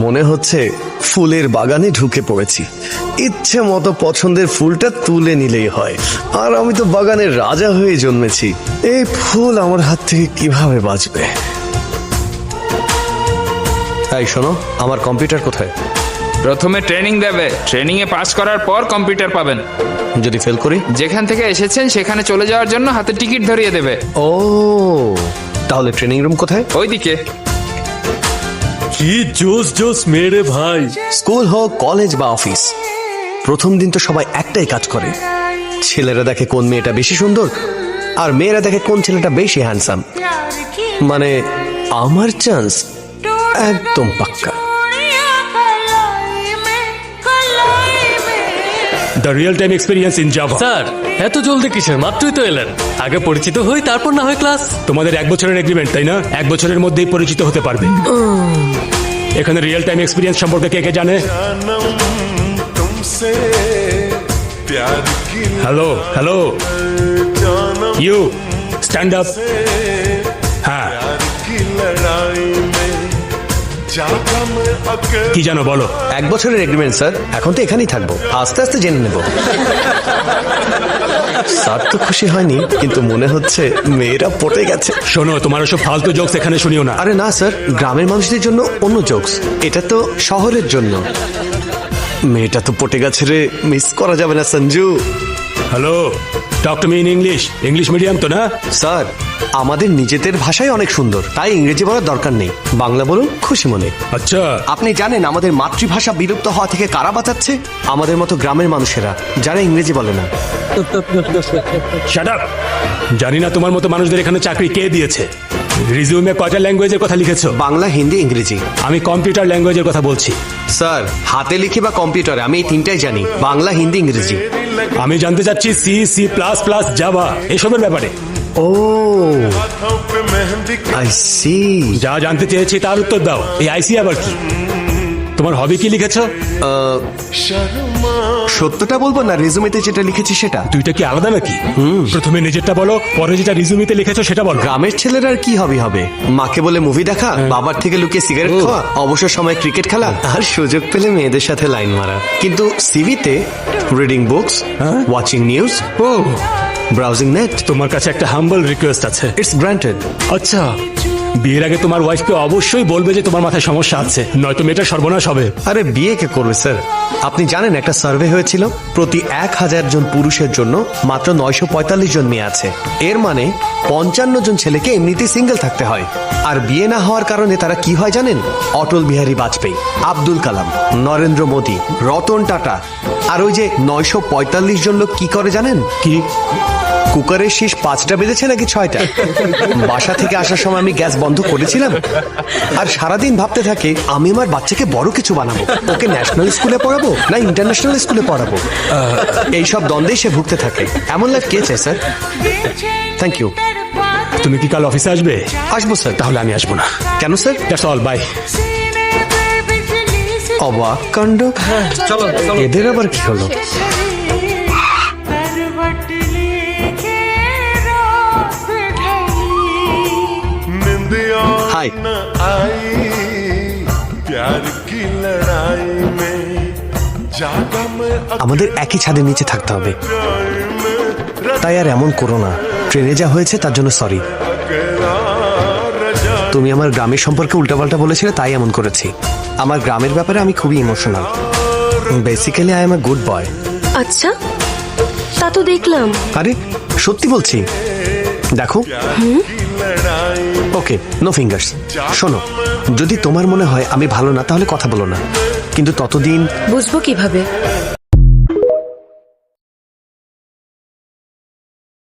মনে হচ্ছে ফুলের বাগানে ঢুকে পড়েছি। ইচ্ছে মতো পছন্দের ফুলটা তুলে নিলেই হয়। আর আমি তো বাগানের রাজা হয়ে জন্মেছি। এই ফুল আমার হাত থেকে কিভাবে বাঁচবে? এই শোনো, আমার কম্পিউটার কোথায়? প্রথমে ট্রেনিং দেবে, ট্রেনিং এ পাস করার পর কম্পিউটার পাবেন। যদি ফেল করি? যেখান থেকে এসেছেন সেখানে চলে যাওয়ার জন্য হাতে টিকিট ধরিয়ে দেবে। ও, তাহলে ট্রেনিং রুম কোথায়? ওইদিকে। কি জোস জোস মেরে ভাই। স্কুল হোক, কলেজ বা অফিস, প্রথম দিন তো সবাই একটাই কাজ করে। ছেলেরা দেখে কোন মেয়েটা বেশি সুন্দর, আর মেয়েরা দেখে কোন ছেলেটা বেশি হ্যান্ডসাম। মানে আমার চান্স একদম পাক্কা। The real time experience in Java. Sir এত জলদি কিসের? মাত্রই তো এলেন। আগে পরিচিত হই, তারপর না হয় ক্লাস। তোমাদের 1 বছরের এগ্রিমেন্ট, তাই না? 1 বছরের মধ্যেই পরিচিত হতে পারবে। এখানে রিয়েল টাইম এক্সপিরিয়েন্স সম্পর্কে কে কে জানে? Hello hello, you stand up. হ্যাঁ, কি জানো বলো? 1 বছরের এগ্রিমেন্ট স্যার। এখন তো এখানেই থাকবো, আস্তে আস্তে জেনে নেব। স্যার তো খুশি হয়নি, কিন্তু মনে হচ্ছে মেয়েরা পটে গেছে। শোনো, তোমার ওসব ফালতু জোকস এখানে শুনিও না। আরে না স্যার, গ্রামের মানুষদের জন্য অন্য জোকস, এটা তো শহরের জন্য। মেয়েটা তো পটে গেছে রে, মিস করা যাবে না Sanju. Hello, talk to me in English. English medium তো না? স্যার, আমাদের নিজেদের ভাষাই অনেক সুন্দর, তাই ইংরেজি বলার দরকার নেই। বাংলা বলুন খুশি মনে। আচ্ছা, আপনি জানেন আমাদের মাতৃভাষা বিলুপ্ত হওয়া থেকে কারা বাঁচাচ্ছে? আমাদের মতো গ্রামের মানুষেরা, যারা ইংরেজি বলে না। Shut up. জানি না তোমার মতো মানুষদের এখানে চাকরি কে দিয়েছে। রিজিউমে কয়টা ল্যাঙ্গুয়েজের কথা লিখেছো? বাংলা, হিন্দি, ইংরেজি। আমি কম্পিউটার ল্যাঙ্গুয়েজের কথা বলছি। স্যার, হাতে লিখে বা কম্পিউটারে আমি এই 3টাই জানি, বাংলা, হিন্দি, ইংরেজি। আমি জানতে চাচ্ছি C, C plus plus, Java এসবের ব্যাপারে। ও, আই সি। যা জানতে চেয়েছি তার উত্তর দাও। এই আইসি আবার কি? তোমার হবি কি লিখেছো? সত্যটা বলবো না রেজুমেতে যেটা লিখেছি সেটা? দুইটা কি আলাদা নাকি? প্রথমে নিজেরটা বলো, পরে যেটা রিজুমিতে লিখেছো সেটা বলো। গ্রামের ছেলেরা আর কি হবি হবে? মাকে বলে মুভি দেখা, বাবার থেকে লুকিয়ে সিগারেট খাওয়া, অবসর সময় ক্রিকেট খেলা, আর সুযোগ পেলে মেয়েদের সাথে লাইন মারা। কিন্তু সিভিতে reading books, watching news, browsing net. তোমার কাছে একটা হাম্বল রিকোয়েস্ট আছে। It's granted. আচ্ছা, বিয়ের আগে তোমার ওয়াইফকে অবশ্যই বলবে যে তোমার মাথায় সমস্যা আছে, নয়তো মেয়েটার সর্বনাশ হবে। আরে বিয়ে কে করবে স্যার? আপনি জানেন একটা সার্ভে হয়েছিল, প্রতি 1000 জন পুরুষের জন্য মাত্র 945 জন মেয়ে আছে। এর মানে 55 জন ছেলেকে এমনিতেই সিঙ্গেল থাকতে হয়। আর বিয়ে না হওয়ার কারণে তারা কি হয় জানেন? অটল বিহারী বাজপেয়ী, আব্দুল কালাম, নরেন্দ্র মোদী, রতন টাটা। আর ওই যে 945 জন লোক কি করে জানেন? কি? কুকারের শীষ 5টা বেজেছে নাকি 6টা? বাসা থেকে আসার সময় আমি গ্যাস বন্ধ করেছিলাম, আর সারাদিন ভাবতে থাকে আমি আমার বাচ্চাকে বড় কিছু বানাবো, ওকে ন্যাশনাল স্কুলে পড়াবো না ইন্টারন্যাশনাল স্কুলে পড়াবো। এইসব দ্বন্দ্বেই সে ভুগতে থাকে। এমন লাইফ কে চায় স্যার? Thank you. তুমি কি কাল অফিসে আসবে? আসবো স্যার। তাহলে আমি আসবো না। কেন স্যার? That's all, by. অবাক কাণ্ড। চলো এদের আবার কি হলো? हाय। আমাদের একই ছাদের নিচে থাকতে হবে, তাই আর এমন করো না। ট্রেনে যা হয়েছে তার জন্য সরি। তুমি আমার গ্রামের সম্পর্কে উল্টাপাল্টা বলেছিলে, তাই এমন করেছি। আমার গ্রামের ব্যাপারে আমি খুবই emotional. Basically I am a good boy. আচ্ছা, তা তো দেখলাম। আরে সত্যি বলছি, দেখো। ওকে, নো ফিঙ্গার্স। শোনো, যদি তোমার মনে হয় আমি ভালো না, তাহলে কথা বলো না, কিন্তু ততদিন বুঝবো কিভাবে?